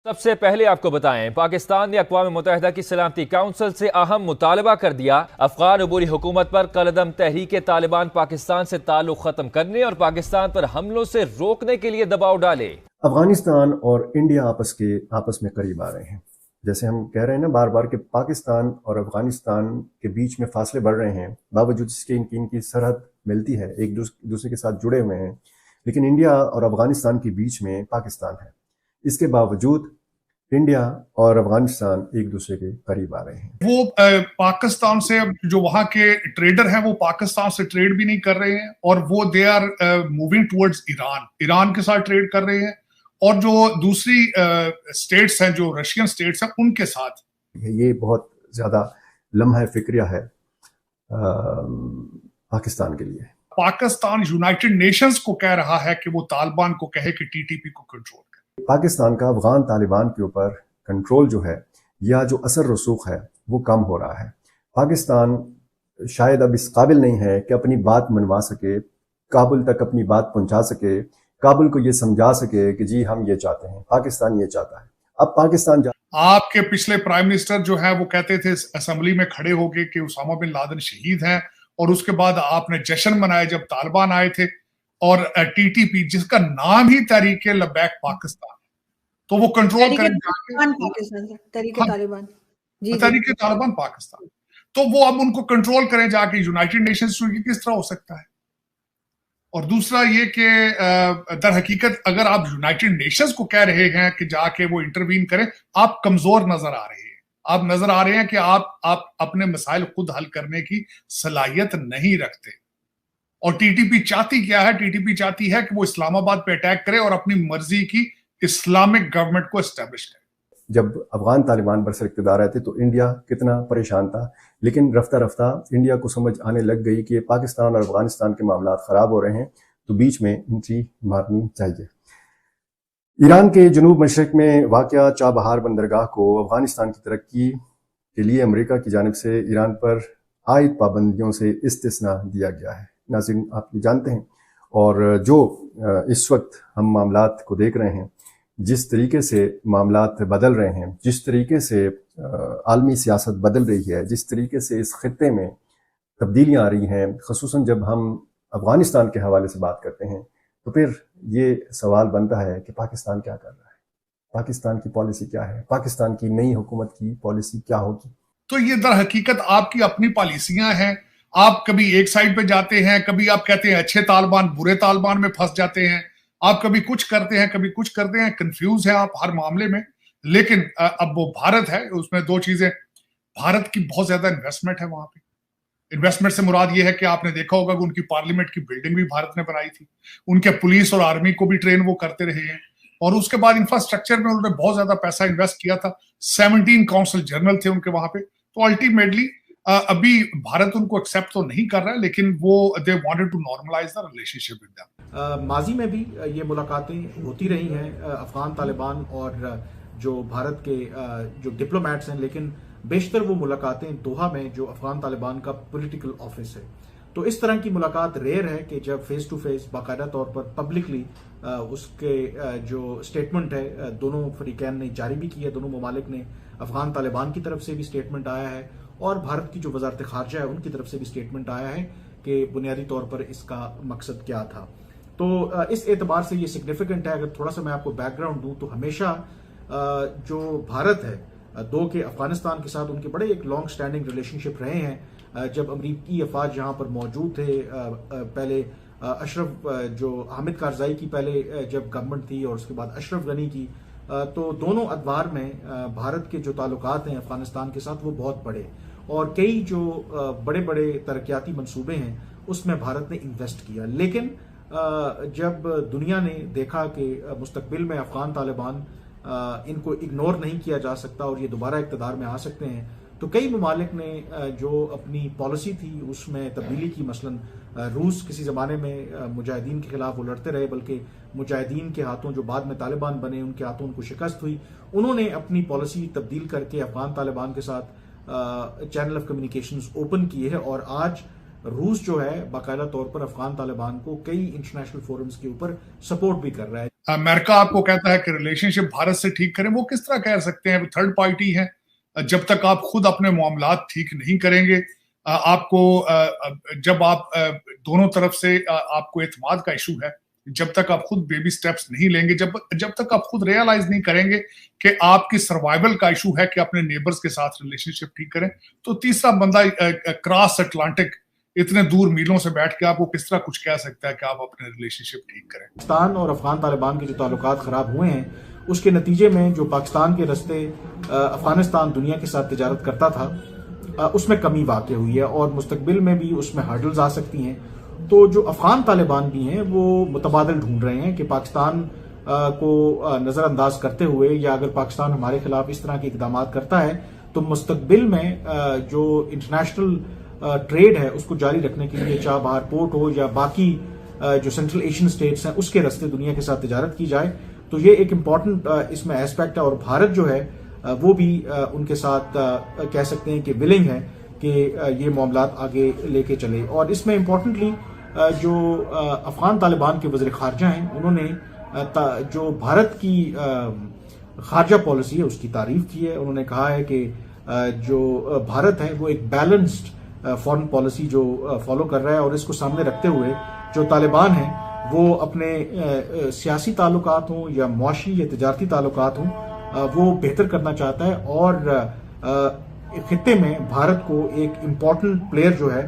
सबसे पहले आपको बताएं, पाकिस्तान ने अक़वाम मुत्तहिदा की सलामती काउंसिल से अहम मुतालबा कर दिया। अफगान अबूरी हुकूमत पर कलअदम तहरीक तालिबान पाकिस्तान से ताल्लुक खत्म करने और पाकिस्तान पर हमलों से रोकने के लिए दबाव डाले। अफगानिस्तान और इंडिया आपस में करीब आ रहे हैं। जैसे हम कह रहे हैं ना बार बार कि पाकिस्तान और अफगानिस्तान के बीच में फासले बढ़ रहे हैं, बावजूद इसके इनकी सरहद मिलती है, एक दूसरे के साथ जुड़े हुए हैं, लेकिन इंडिया और अफगानिस्तान के बीच में पाकिस्तान है। इसके बावजूद इंडिया और अफगानिस्तान एक दूसरे के करीब आ रहे हैं। वो पाकिस्तान से जो वहां के ट्रेडर हैं वो पाकिस्तान से ट्रेड भी नहीं कर रहे हैं और वो they are moving towards Iran के साथ ट्रेड कर रहे हैं और जो दूसरी स्टेट्स हैं, जो रशियन स्टेट्स हैं, उनके साथ। ये बहुत ज्यादा लम्हा फिक्रिया है पाकिस्तान के लिए। पाकिस्तान यूनाइटेड नेशंस को कह रहा है कि वो तालिबान को कहे कि टीटीपी को कंट्रोल करे। पाकिस्तान का अफगान तालिबान के ऊपर कंट्रोल जो है या जो असर रसूख है वो कम हो रहा है। पाकिस्तान शायद अब इस काबिल नहीं है कि अपनी बात मनवा सके, काबुल तक अपनी बात पहुंचा सके, काबुल को ये समझा सके कि जी हम ये चाहते हैं, पाकिस्तान ये चाहता है। अब पाकिस्तान आपके पिछले प्राइम मिनिस्टर जो है वो कहते थे असेंबली में खड़े होके कि उसामा बिन लादेन शहीद हैं, और उसके बाद आपने जश्न मनाए जब तालिबान आए थे। और टीटीपी जिसका नाम ही तहरीक लबैक पाकिस्तान, तो वो कंट्रोल करें तहरीक तालिबान पाकिस्तान, तो वो अब उनको कंट्रोल करें जाके यूनाइटेड नेशंस किस तरह हो सकता है। और दूसरा ये कि दर हकीकत अगर आप यूनाइटेड नेशंस को कह रहे हैं कि जाके वो इंटरवीन करें, आप कमजोर नजर आ रहे हैं। आप नजर आ रहे हैं कि आप अपने मसाइल खुद हल करने की सलाहियत नहीं रखते। और टीटीपी चाहती क्या है? टीटीपी चाहती है कि वो इस्लामाबाद पे अटैक करे और अपनी मर्जी की इस्लामिक गवर्नमेंट को एस्टेब्लिश करे। जब अफगान तालिबान बरसर इक़्तिदार आए थे तो इंडिया कितना परेशान था, लेकिन रफ्ता रफ्ता इंडिया को समझ आने लग गई कि पाकिस्तान और अफगानिस्तान के मामला खराब हो रहे हैं, तो बीच में एंट्री मारनी चाहिए। ईरान के जनूब मशरक में वाक़या चाबहार बंदरगाह को अफगानिस्तान की तरक्की के लिए अमेरिका की जानिब से ईरान पर आयद पाबंदियों से इस्तिस्ना दिया गया है। नाज़रीन, आप ये जानते हैं, और जो इस वक्त हम मामलात को देख रहे हैं, जिस तरीके से मामलात बदल रहे हैं, जिस तरीके से आलमी सियासत बदल रही है, जिस तरीके से इस खित्ते में तब्दीलियाँ आ रही हैं, ख़ुसूसन जब हम अफगानिस्तान के हवाले से बात करते हैं, तो फिर ये सवाल बनता है कि पाकिस्तान क्या कर रहा है, पाकिस्तान की पॉलिसी क्या है, पाकिस्तान की नई हुकूमत की पॉलिसी क्या होगी। तो ये दर हकीकत आपकी अपनी पॉलिसियां हैं। आप कभी एक साइड पे जाते हैं, कभी आप कहते हैं अच्छे तालिबान बुरे तालिबान में फंस जाते हैं, आप कभी कुछ करते हैं कभी कुछ करते हैं, कंफ्यूज है आप हर मामले में। लेकिन अब वो भारत है, उसमें दो चीजें, भारत की बहुत ज्यादा इन्वेस्टमेंट है वहां पे। इन्वेस्टमेंट से मुराद ये है कि आपने देखा होगा कि उनकी पार्लियामेंट की बिल्डिंग भी भारत ने बनाई थी, उनके पुलिस और आर्मी को भी ट्रेन वो करते रहे हैं, और उसके बाद इंफ्रास्ट्रक्चर में उन्होंने बहुत ज्यादा पैसा इन्वेस्ट किया था। 17 कौंसल जनरल थे उनके वहां पे। तो अल्टीमेटली अभी भारत उनको एक्सेप्ट तो नहीं कर रहा है, लेकिन वो they wanted to normalise the relationship with them. माजी में भी ये मुलाकातें होती रही हैं अफगान तालिबान और जो भारत के जो डिप्लोमेट्स हैं, लेकिन बेशतर वो मुलाकातें दोहा में जो अफगान तालिबान का पॉलिटिकल ऑफिस है। तो इस तरह की मुलाकात रेयर है कि जब फेस टू फेस बाकायदा तौर पर पब्लिकली उसके जो स्टेटमेंट है दोनों फरीकैन ने जारी भी की है। दोनों ममालिक ने, अफगान तालिबान की तरफ से भी स्टेटमेंट आया है और भारत की जो वजारत खारजा है उनकी तरफ से भी स्टेटमेंट आया है कि बुनियादी तौर पर इसका मकसद क्या था। तो इस एतबार से ये सिग्निफिकेंट है। अगर थोड़ा सा मैं आपको बैकग्राउंड दूं तो हमेशा जो भारत है दो के अफगानिस्तान के साथ उनके बड़े एक लॉन्ग स्टैंडिंग रिलेशनशिप रहे हैं। जब अमरीकी अफवाज यहाँ पर मौजूद थे, पहले अशरफ जो हामिद कारजाई की पहले जब गवर्नमेंट थी और उसके बाद अशरफ गनी की, तो दोनों अदवार में भारत के जो ताल्लुकात हैं अफगानिस्तान के साथ वो बहुत बड़े, और कई जो बड़े बड़े तरक्याती मंसूबे हैं उसमें भारत ने इन्वेस्ट किया। लेकिन जब दुनिया ने देखा कि मुस्तकबिल में अफगान तालिबान इनको इग्नोर नहीं किया जा सकता और ये दोबारा इक़्तिदार में आ सकते हैं, तो कई ममालिक ने जो अपनी पॉलिसी थी उसमें तब्दीली की। मसलन रूस किसी ज़माने में मुजाहिदीन के खिलाफ वो लड़ते रहे, बल्कि मुजाहिदीन के हाथों जो बाद में तालिबान बने उनके हाथों उनको शिकस्त हुई। उन्होंने अपनी पॉलिसी तब्दील करके अफगान तालिबान के साथ चैनल ऑफ कम्युनिकेशंस ओपन किए है, और आज रूस जो है बाकायदा तौर पर अफगान तालिबान को कई इंटरनेशनल फोरम्स के ऊपर सपोर्ट भी कर रहा है। अमेरिका आपको कहता है कि रिलेशनशिप भारत से ठीक करें, वो किस तरह कह सकते हैं? थर्ड पार्टी है। जब तक आप खुद अपने मामलात ठीक नहीं करेंगे, आपको जब आप दोनों तरफ से आपको एतमाद का इशू है, जब तक आप खुद बेबी स्टेप्स नहीं लेंगे, जब तक आप खुद रियलाइज नहीं करेंगे कि आपकी सर्वाइवल का इशू है कि अपने नेबर्स के साथ रिलेशनशिप ठीक करें, तो तीसरा बंदा क्रॉस अटलांटिक इतने दूर मीलों से बैठ के आपको किस तरह कुछ कह सकता है कि आप अपने रिलेशनशिप ठीक करें? पाकिस्तान और अफगान तालिबान के जो ताल्लुकात खराब हुए हैं, उसके नतीजे में जो पाकिस्तान के रास्ते अफगानिस्तान दुनिया के साथ तिजारत करता था, उसमें कमी वाक़ई हुई है और मुस्तकबिल में भी उसमें हर्डल्स आ सकती हैं। तो जो अफगान तालिबान भी हैं वो मुतबादल ढूंढ रहे हैं कि पाकिस्तान को नज़रअंदाज करते हुए, या अगर पाकिस्तान हमारे खिलाफ इस तरह के इकदाम करता है तो मुस्तकबिल में जो इंटरनेशनल ट्रेड है उसको जारी रखने के लिए, चाहे बाहर पोर्ट हो या बाकी जो सेंट्रल एशियन स्टेट्स हैं उसके रास्ते दुनिया के साथ तिजारत की जाए। तो ये एक इम्पॉर्टेंट इसमें एस्पेक्ट है और भारत जो है वो भी उनके साथ कह सकते हैं कि विलिंग है कि ये मामलात आगे लेके चले। और इसमें इम्पॉर्टेंटली जो अफगान तालिबान के वज़ीर ख़ारजा हैं, उन्होंने जो भारत की खारजा पॉलिसी है उसकी तारीफ की है। उन्होंने कहा है कि जो भारत है वो एक बैलेंस्ड फॉरेन पॉलिसी जो फॉलो कर रहा है, और इसको सामने रखते हुए जो तालिबान है वो अपने सियासी ताल्लुकात हों या मुआशी या तिजारती ताल्लुकात हों, वो बेहतर करना चाहता है और खित्ते में भारत को एक इम्पॉर्टेंट प्लेयर जो है